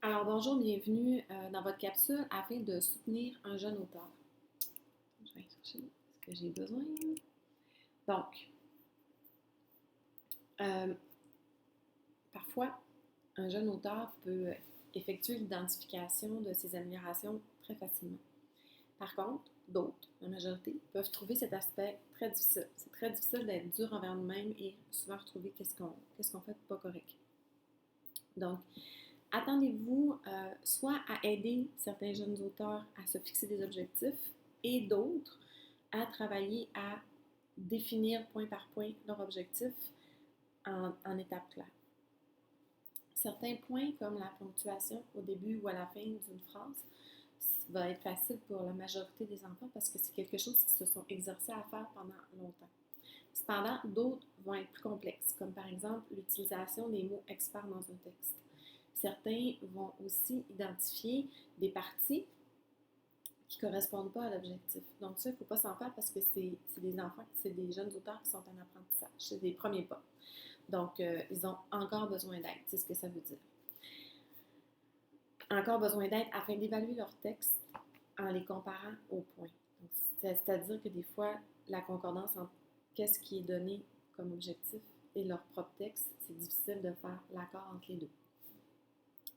Alors bonjour, bienvenue dans votre capsule afin de soutenir un jeune auteur. Je vais aller chercher ce que j'ai besoin. Donc, euh, parfois, un jeune auteur peut effectuer l'identification de ses améliorations très facilement. Par contre, d'autres, la majorité, peuvent trouver cet aspect très difficile. C'est très difficile d'être dur envers nous-mêmes et souvent retrouver qu'est-ce qu'on fait de pas correct. Donc, attendez-vous soit à aider certains jeunes auteurs à se fixer des objectifs et d'autres à travailler à définir point par point leur objectif en étapes claires. Certains points comme la ponctuation au début ou à la fin d'une phrase va être facile pour la majorité des enfants parce que c'est quelque chose qu'ils se sont exercés à faire pendant longtemps. Cependant, d'autres vont être plus complexes, comme par exemple l'utilisation des mots experts dans un texte. Certains vont aussi identifier des parties qui ne correspondent pas à l'objectif. Donc ça, il ne faut pas s'en faire parce que c'est des enfants, c'est des jeunes auteurs qui sont en apprentissage. C'est des premiers pas. Donc, ils ont encore besoin d'aide, c'est ce que ça veut dire. Encore besoin d'aide afin d'évaluer leur texte en les comparant aux points. C'est-à-dire que des fois, la concordance entre qu'est-ce qui est donné comme objectif et leur propre texte, c'est difficile de faire l'accord entre les deux.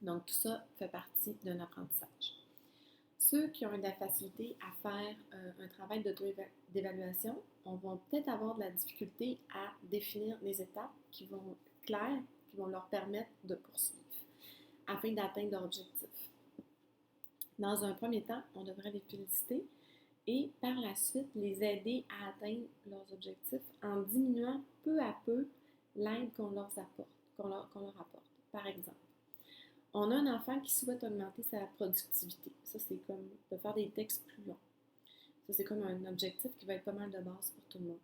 Donc, tout ça fait partie d'un apprentissage. Ceux qui ont de la facilité à faire un travail d'évaluation, on va peut-être avoir de la difficulté à définir les étapes qui vont claires, qui vont leur permettre de poursuivre afin d'atteindre leur objectif. Dans un premier temps, on devrait les féliciter et par la suite les aider à atteindre leurs objectifs en diminuant peu à peu l'aide qu'on leur apporte. Par exemple, on a un enfant qui souhaite augmenter sa productivité. Ça, c'est comme de faire des textes plus longs. Ça, c'est comme un objectif qui va être pas mal de base pour tout le monde.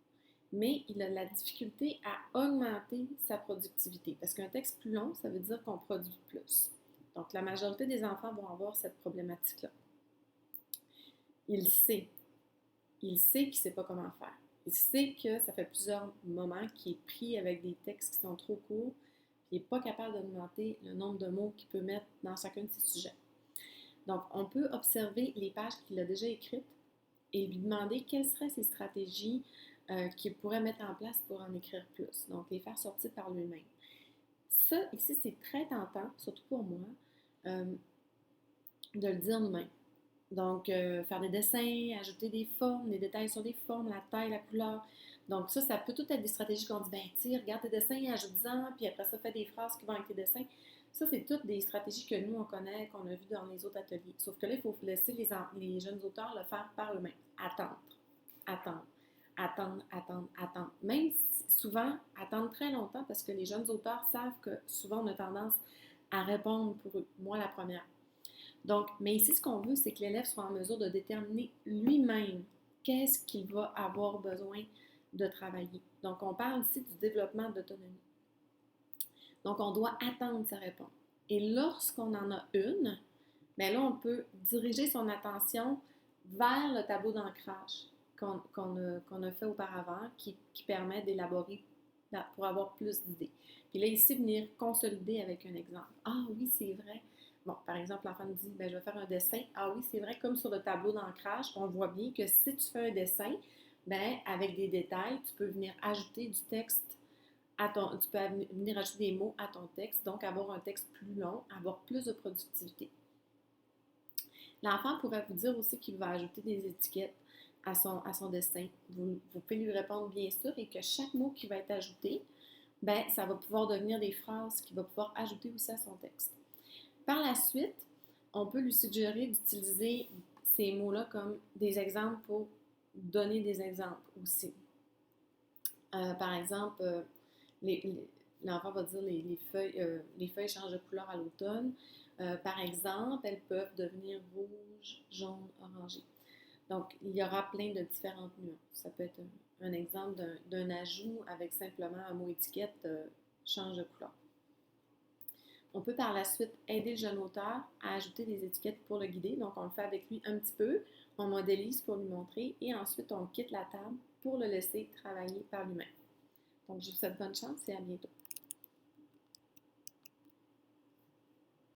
Mais il a de la difficulté à augmenter sa productivité. Parce qu'un texte plus long, ça veut dire qu'on produit plus. Donc, la majorité des enfants vont avoir cette problématique-là. Il sait. Il sait qu'il ne sait pas comment faire. Il sait que ça fait plusieurs moments qu'il est pris avec des textes qui sont trop courts. Il n'est pas capable d'augmenter le nombre de mots qu'il peut mettre dans chacun de ses sujets. Donc, on peut observer les pages qu'il a déjà écrites et lui demander quelles seraient ses stratégies qu'il pourrait mettre en place pour en écrire plus. Donc, les faire sortir par lui-même. Ça, ici, c'est très tentant, surtout pour moi, de le dire nous-mêmes. Donc, faire des dessins, ajouter des formes, des détails sur des formes, la taille, la couleur. Donc, ça peut tout être des stratégies qu'on dit, ben, tiens, regarde tes dessins, ajoute-en, puis après ça, fais des phrases qui vont avec tes dessins. Ça, c'est toutes des stratégies que nous, on connaît, qu'on a vues dans les autres ateliers. Sauf que là, il faut laisser les jeunes auteurs le faire par eux-mêmes. Attendre, attendre, attendre, attendre, attendre. Même si, souvent, attendre très longtemps parce que les jeunes auteurs savent que souvent, on a tendance à répondre pour eux. Moi, la première. Donc, mais ici, ce qu'on veut, c'est que l'élève soit en mesure de déterminer lui-même qu'est-ce qu'il va avoir besoin de travailler. Donc, on parle ici du développement d'autonomie. Donc, on doit attendre sa réponse. Et lorsqu'on en a une, bien là, on peut diriger son attention vers le tableau d'ancrage qu'on a fait auparavant, qui permet d'élaborer pour avoir plus d'idées. Puis là, ici, venir consolider avec un exemple. Ah oui, c'est vrai. Bon, par exemple, l'enfant me dit, ben, je vais faire un dessin. Ah oui, c'est vrai, comme sur le tableau d'ancrage, on voit bien que si tu fais un dessin, ben, avec des détails, tu peux venir ajouter du texte tu peux venir ajouter des mots à ton texte, donc avoir un texte plus long, avoir plus de productivité. L'enfant pourrait vous dire aussi qu'il va ajouter des étiquettes à son dessin. Vous pouvez lui répondre bien sûr et que chaque mot qui va être ajouté, ben, ça va pouvoir devenir des phrases qu'il va pouvoir ajouter aussi à son texte. Par la suite, on peut lui suggérer d'utiliser ces mots-là comme des exemples pour donner des exemples aussi. Par exemple, l'enfant va dire les feuilles changent de couleur à l'automne. Par exemple, elles peuvent devenir rouges, jaunes, orangées. Donc, il y aura plein de différentes nuances. Ça peut être un exemple d'un ajout avec simplement un mot étiquette change de couleur. On peut par la suite aider le jeune auteur à ajouter des étiquettes pour le guider. Donc, on le fait avec lui un petit peu, on modélise pour lui montrer et ensuite on quitte la table pour le laisser travailler par lui-même. Donc, je vous souhaite bonne chance et à bientôt.